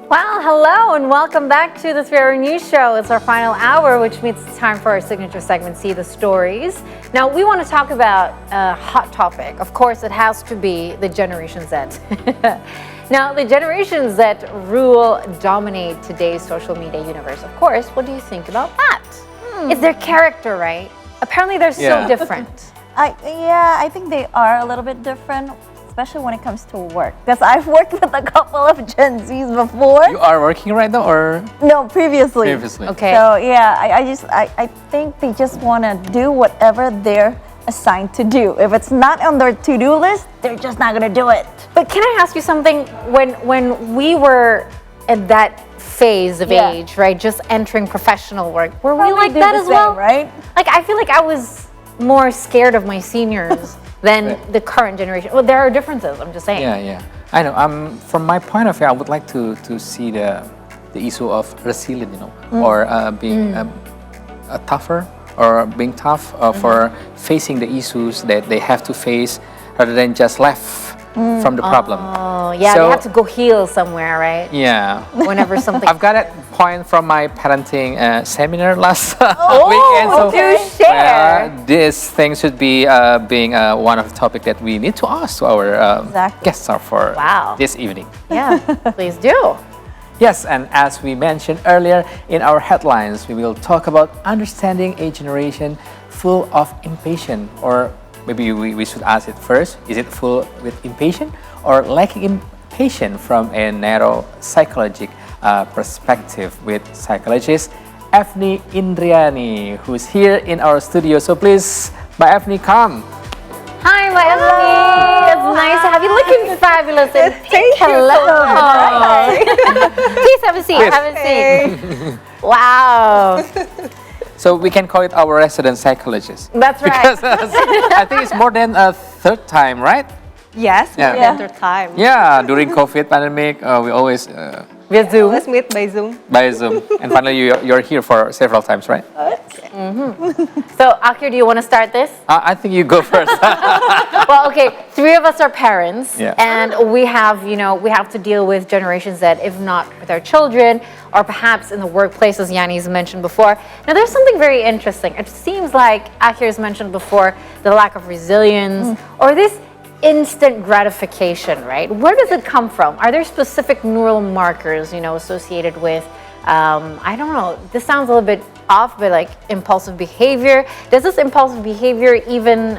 Well, hello and welcome back to the 3-Hour News Show. It's our final hour, which means it's time for our signature segment, See the Stories. Now, we want to talk about a hot topic. Of course, it has to be the Generation Z. Now, the Generation Z dominate today's social media universe. Of course, what do you think about that? It's their character, right? Apparently, they're so different. I think they are a little bit different, especially when it comes to work. Because I've worked with a couple of Gen Zs before. You are working right now, or No, previously. Okay. So yeah, I think they just want to do whatever they're assigned to do. If it's not on their to-do list, they're just not gonna do it. But can I ask you something? When we were at that phase of age, right, just entering professional work, were we like do that the as same, well? right? Like, I feel like I was more scared of my seniors than the current generation. Well, there are differences, I'm just saying. yeah. I know. From my point of view, I would like to see the issue of resilient, or being tougher, or being tough for facing the issues that they have to face, rather than just left from the problem. Oh, yeah, So- they have to go heal somewhere, right? Yeah. Whenever something. I've got that point from my parenting seminar last weekend. So do share. this thing should be being one of the topic that we need to ask to our guests for this evening. Yeah, please do. Yes, and as we mentioned earlier in our headlines, we will talk about understanding a generation full of impatience, or maybe we should ask it first, is it full with impatience or lacking impatience from a neuropsychological perspective with psychologist Efnie Indrianie, who's here in our studio. So please, Efnie, come. Hi, my Efnie. It's nice to have you. Looking fabulous. And Thank you hello. so much. Please have a seat. Have a seat. Wow. So we can call it our resident psychologist. That's right. Because I think it's more than a third time, right? Yes, Yeah. more than third time. Yeah, during COVID pandemic, we always Via Zoom. Let's meet by Zoom. by Zoom. And finally, you're here for several times, right? So, Akir, do you want to start this? I think you go first. Well, okay, 3 of us are parents, Yeah. and we have to deal with Generation Z, if not with our children, or perhaps in the workplace, as Yanni's mentioned before. Now, there's something very interesting. It seems like Akir's mentioned before, the lack of resilience, or this instant gratification, right? Where does it come from? Are there specific neural markers, associated with, I don't know, this sounds a little bit off, but like impulsive behavior. Does this impulsive behavior even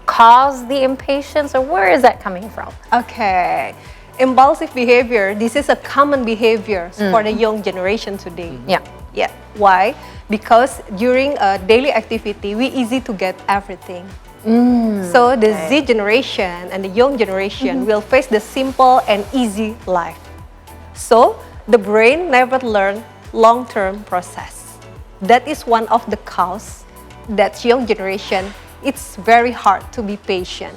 cause the impatience, or where is that coming from? Okay. Impulsive behavior, this is a common behavior for the young generation today. Yeah. Yeah. Why? Because during a daily activity, we easy to get everything. So the Z generation and the young generation will face the simple and easy life. So the brain never learn long-term process. That is one of the cause that young generation, it's very hard to be patient.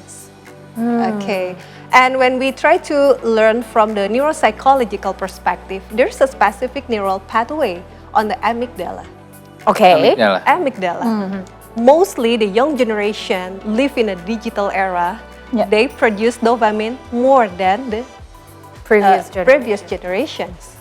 Okay. And when we try to learn from the neuropsychological perspective, there's a specific neural pathway on the amygdala. Okay. Amygdala. Mostly the young generation live in a digital era. Yeah. They produce dopamine more than the previous generations.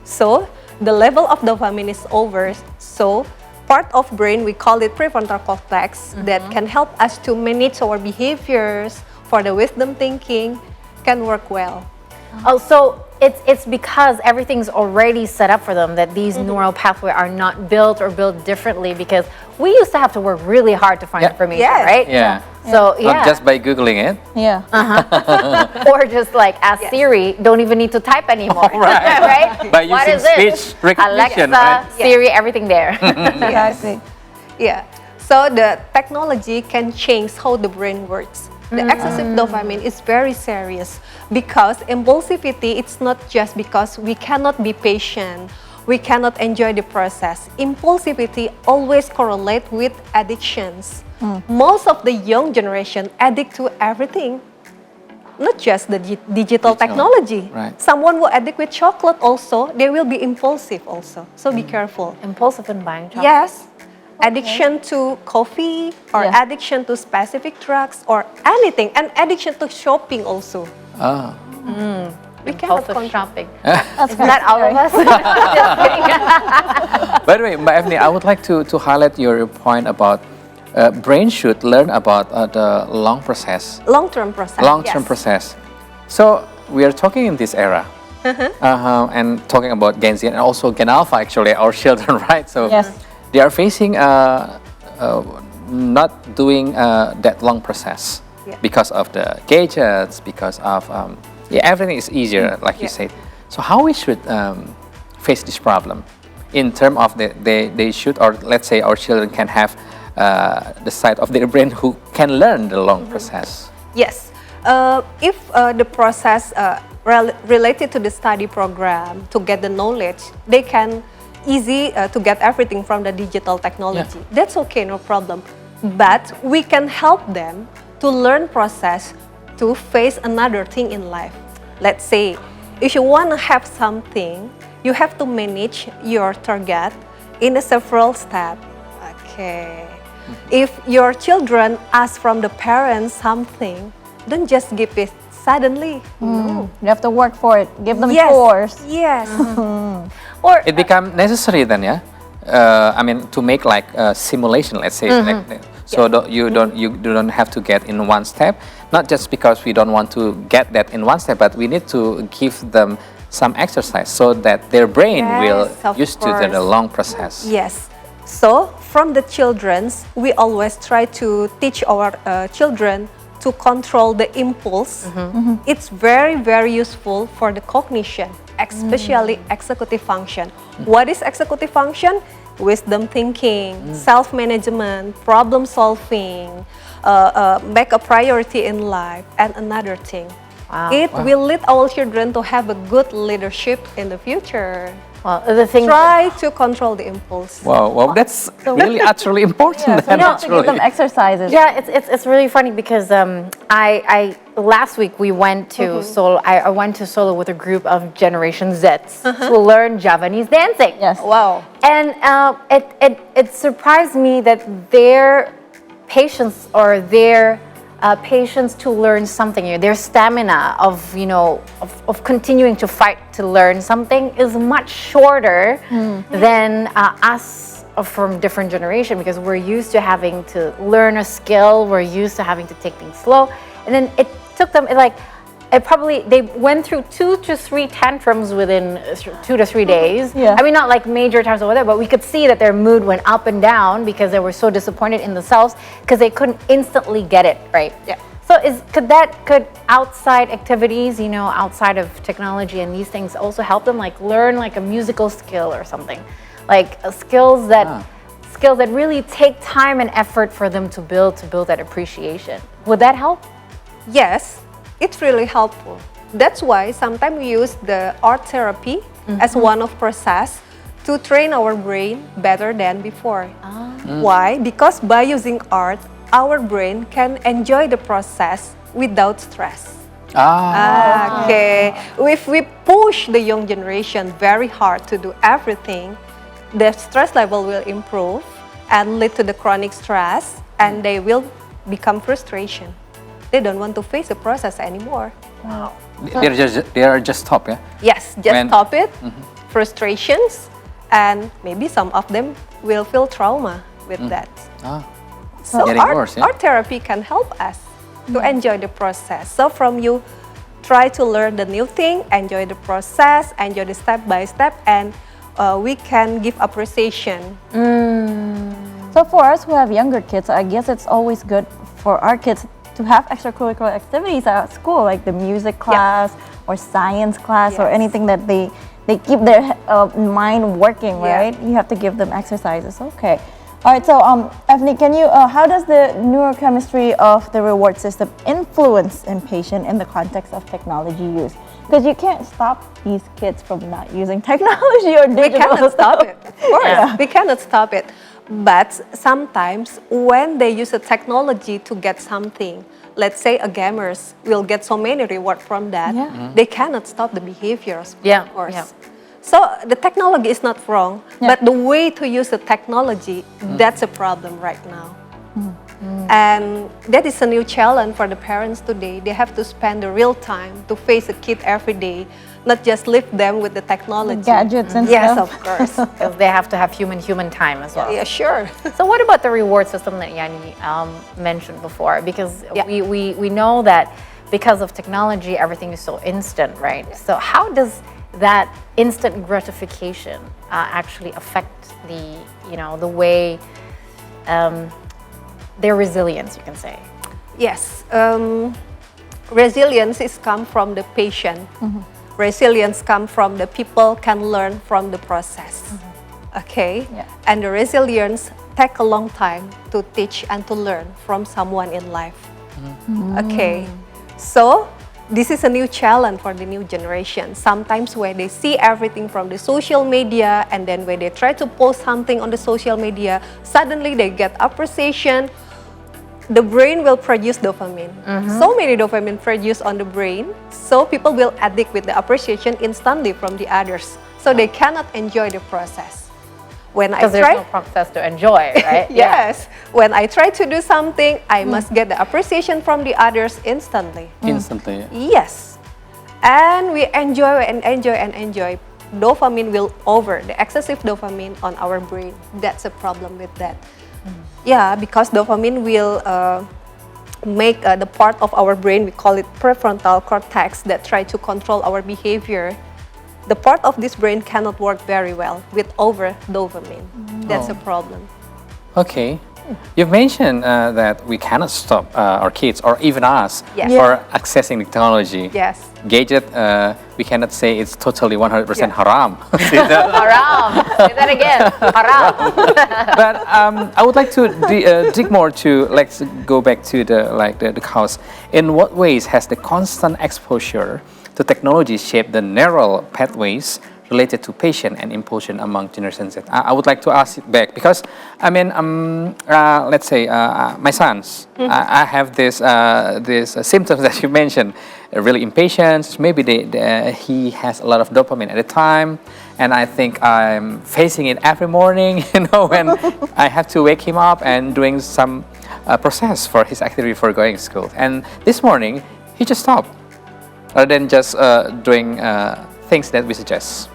So the level of dopamine is over. So part of brain, we call it prefrontal cortex, that can help us to manage our behaviors for the wisdom thinking can work well. Oh, so it's because everything's already set up for them that these neural pathways are not built or built differently, because we used to have to work really hard to find information, Yes. right? Yeah. So Not just by Googling it. Yeah. or just like ask Siri, don't even need to type anymore. Right. Right? By What using is this? speech recognition, Alexa, right? Siri, everything there. Exactly. Yeah. So the technology can change how the brain works. The excessive dopamine is very serious because impulsivity, it's not just because we cannot be patient, we cannot enjoy the process. Impulsivity always correlate with addictions. Most of the young generation addict to everything, not just the digital technology. Right. Someone who addict with chocolate also, they will be impulsive also. So be careful. Impulsive in buying chocolate. Yes. Addiction to coffee or addiction to specific drugs or anything, and addiction to shopping also. We cannot Impulsive control. shopping. That's Isn't that all of us? Just kidding. By the way, Efnie, I would like to highlight your point about brain should learn about the long process, Long-term process. long-term yes. process. So we are talking in this era, and talking about Gen Z and also Gen Alpha, actually, our children, right? So Yes. they are facing not doing that long process Yeah. because of the gadgets, because of everything is easier, like you Yeah. said. So how we should face this problem in terms of they should, or let's say our children can have the side of their brain who can learn the long process. Yes. If the process related to the study program to get the knowledge, they can easy to get everything from the digital technology. Yeah. That's okay, no problem. But we can help them to learn process to face another thing in life. Let's say, if you want to have something, you have to manage your target in a several steps. Okay. If your children ask from the parents something, don't just give it suddenly. No. You have to work for it. Give them Yes. chores. Yes. Or It become necessary then, yeah. I mean, to make like a simulation, let's say, like that. So you don't have to get in one step. Not just because we don't want to get that in one step, but we need to give them some exercise so that their brain will Yes, of used to the course. long process. Yes. So from the children's, we always try to teach our children to control the impulse. It's very, very useful for the cognition, especially executive function. What is executive function? Wisdom thinking, self-management, problem solving, make a priority in life, and another thing. Wow. It will lead our children to have a good leadership in the future. well, the thing. Try to control the impulse. Wow, that's really utterly important. So you then, have to give them actually. exercises. Yeah, it's really funny because I last week we went to Seoul. I went to Seoul with a group of Generation Zs to learn Javanese dancing. Yes. Wow. And it surprised me that their patience or their patience to learn something, their stamina of of continuing to fight to learn something is much shorter than us from different generation, because we're used to having to learn a skill, we're used to having to take things slow, and then it took them they went through 2 to 3 tantrums within 2 to 3 days. Yeah. I mean, not like major times over there, but we could see that their mood went up and down because they were so disappointed in themselves because they couldn't instantly get it right. Yeah. So could outside activities, outside of technology and these things also help them like learn like a musical skill or something, like skills that really take time and effort for them to build that appreciation. Would that help? Yes, it's really helpful. That's why sometimes we use the art therapy as one of process to train our brain better than before. Why? Because by using art, our brain can enjoy the process without stress. Okay. If we push the young generation very hard to do everything, the stress level will improve and lead to the chronic stress, and they will become frustration. They don't want to face the process anymore. They are just stop, yeah. Yes, just When- stop it. Frustrations, and maybe some of them will feel trauma with that. So Getting worse, yeah? art therapy can help us to enjoy the process. So from you, try to learn the new thing, enjoy the process, enjoy the step by step, and we can give appreciation. So for us who have younger kids, I guess it's always good for our kids to have extracurricular activities at school, like the music class or science class or Yes. anything that they keep their mind working, Yeah. right? You have to give them exercises. Okay. All right. So, Efnie, can you? How does the neurochemistry of the reward system influence impatient in the context of technology use? Because you can't stop these kids from not using technology or We digital. cannot stop it. Of course, Yeah. we cannot stop it. But sometimes when they use the technology to get something, let's say a gamers will get so many reward from that, Yeah. they cannot stop the behaviors, Yeah, of course. yeah. So the technology is not wrong, Yeah. but the way to use the technology, that's a problem right now. And that is a new challenge for the parents today. They have to spend the real time to face a kid every day, not just leave them with the technology. Gadgets and Yes, stuff. of course. Because they have to have human time as well. Yeah, sure. So what about the reward system that Yani mentioned before? Because Yeah. we know that because of technology, everything is so instant, right? So how does that instant gratification actually affect the way their resilience, you can say? Yes. Resilience is come from the patient. Resilience come from the people can learn from the process. Okay? Yeah. And the resilience take a long time to teach and to learn from someone in life. Okay? So, this is a new challenge for the new generation. Sometimes when they see everything from the social media and then when they try to post something on the social media, suddenly they get appreciation. The brain will produce dopamine. So many dopamine produced on the brain, so people will addict with the appreciation instantly from the others. So they cannot enjoy the process. When I Because there's try, no process to enjoy, right? yes, when I try to do something, I must get the appreciation from the others instantly. Instantly. Yes, and we enjoy and enjoy and enjoy. Dopamine will over the excessive dopamine on our brain. That's a problem with that. Yeah, because dopamine will make the part of our brain, we call it prefrontal cortex, that try to control our behavior. The part of this brain cannot work very well with over dopamine. That's a problem. Okay. You've mentioned that we cannot stop our kids or even us Yes. for accessing the technology. Yes. Gadget, we cannot say it's totally 100% Yeah. haram. Haram. Say that again. Haram. But I would like to dig more to, let's go back to the cause. In what ways has the constant exposure to technology shaped the neural pathways related to patient and impulsion among Generation Z? I would like to ask it back because, I mean, let's say my sons, I have this symptoms that you mentioned, really impatient. Maybe he has a lot of dopamine at the time, and I think I'm facing it every morning. When I have to wake him up and doing some process for his activity for going to school. And this morning, he just stopped, rather than just doing things that we suggest.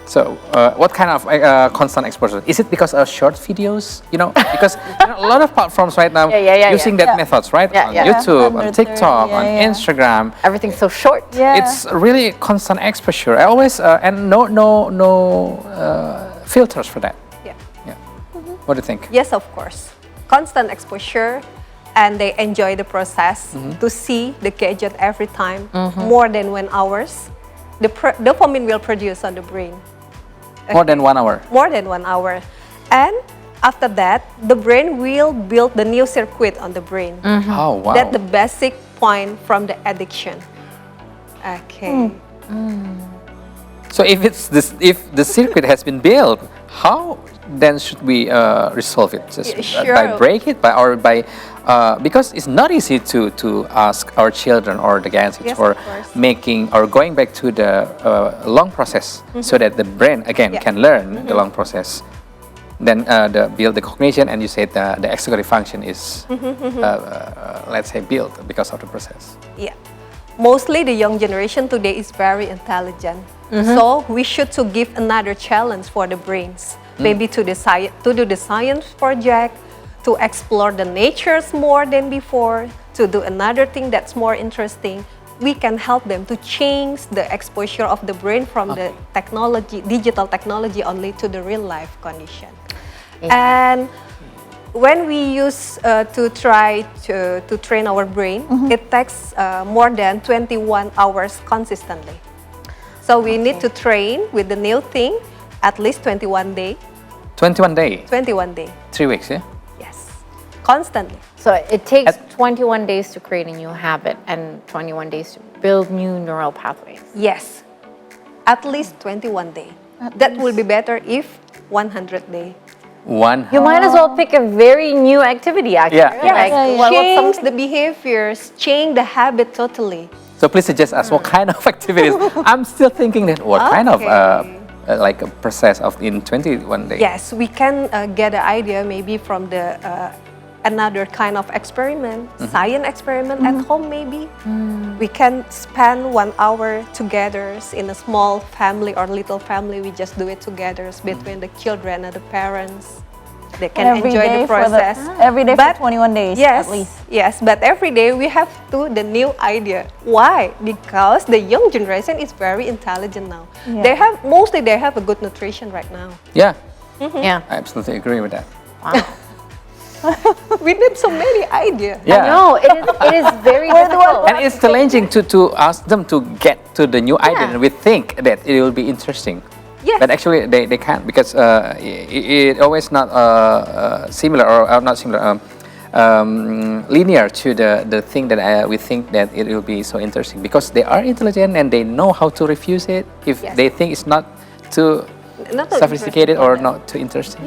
So, what kind of constant exposure? Is it because of short videos? Because a lot of platforms right now using that methods, right? Yeah, On yeah. YouTube, on 130, TikTok, on yeah. Instagram. Everything's so short. Yeah. It's really constant exposure. I always and no filters for that. Yeah. Yeah. What do you think? Yes, of course. Constant exposure, and they enjoy the process to see the gadget every time, more than 1 hour. The dopamine will produce on the brain. More than 1 hour. More than 1 hour. And after that, the brain will build the new circuit on the brain. Oh wow. That's the basic point from the addiction. Okay. So if the circuit has been built, how then should we resolve it? Just by Sure. break it, by because it's not easy to ask our children or the guys Yes, for of course. making or going back to the long process, so that the brain again Yeah. can learn the long process. Then build the cognition, and you said the executive function is let's say built because of the process. Yeah. Mostly the young generation today is very intelligent. So we should to give another challenge for the brains. Maybe to do the science project, to explore the natures more than before, to do another thing that's more interesting. We can help them to change the exposure of the brain from the technology, digital technology only to the real life condition. And when we use to try to train our brain, it takes more than 21 hours consistently. So we need to train with the new thing at least 21 days. 21 days, 21 days, 3 weeks, yeah. yes, constantly. So it takes 21 days to create a new habit and 21 days to build new neural pathways. Yes, at least 21 days. That will be better if 100 days. You might as well pick a very new activity, actually. Yeah. Like, Yeah. what's Change something- the behaviors, change the habit totally. So please suggest us what kind of activities. I'm still thinking that what kind of like a process of in 21 days. Yes, we can get an idea maybe from the another kind of experiment, science experiment at home maybe. We can spend 1 hour together in a small family or little family. We just do it together between the children and the parents. They can Every enjoy day the for process. every day But for 21 days yes, at least. yes, but every day we have the new idea. Why? Because the young generation is very intelligent now. Yeah. They have a good nutrition right now. Yeah, Yeah. I absolutely agree with that. We need so many ideas. Yeah. No, it is very difficult. And it's challenging to ask them to get to the new idea, and we think that it will be interesting. Yes. But actually, they can't because it always not similar or not similar, linear to the thing that we think that it will be so interesting, because they are intelligent and they know how to refuse it if Yes. they think it's not too Not too sophisticated interesting for or them. not too interesting.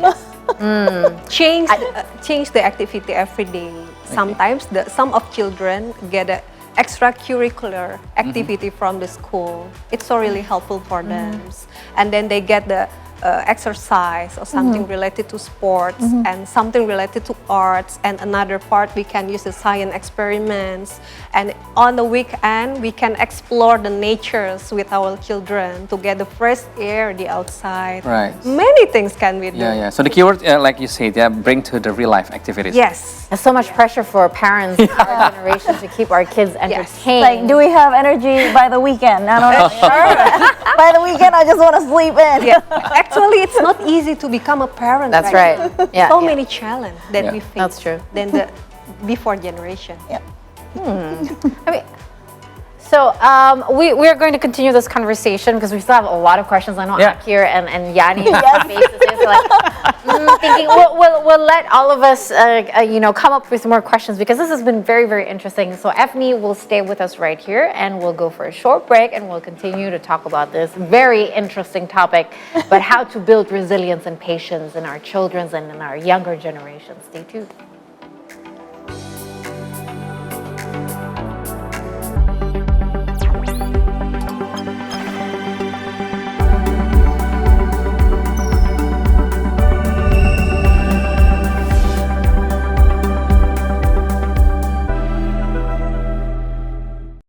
Change the activity every day. Sometimes some of children get a extracurricular activity from the school. It's so really helpful for them. And then they get the exercise or something related to sports and something related to arts, and another part we can use the science experiments. And on the weekend we can explore the natures with our children to get the fresh air, the outside. Right. Many things can be done. Yeah, yeah. So the keyword, like you said, bring to the real life activities. Yes. There's so much pressure for parents in our generation to keep our kids entertained. Like, do we have energy by the weekend? I don't know. By the weekend, I just want to sleep in. Yeah. Actually, it's not easy to become a parent. That's right. Yeah, So yeah. many challenges that Yeah. we face. That's true. Than the before generation. Yeah. I mean, so we're going to continue this conversation because we still have a lot of questions. I know Yeah. Akir and Yanni faces is like thinking we'll let all of us come up with more questions, because this has been very, very interesting. So Efnie will stay with us right here, and we'll go for a short break, and we'll continue to talk about this very interesting topic, but how to build resilience and patience in our children's and in our younger generations. Stay tuned.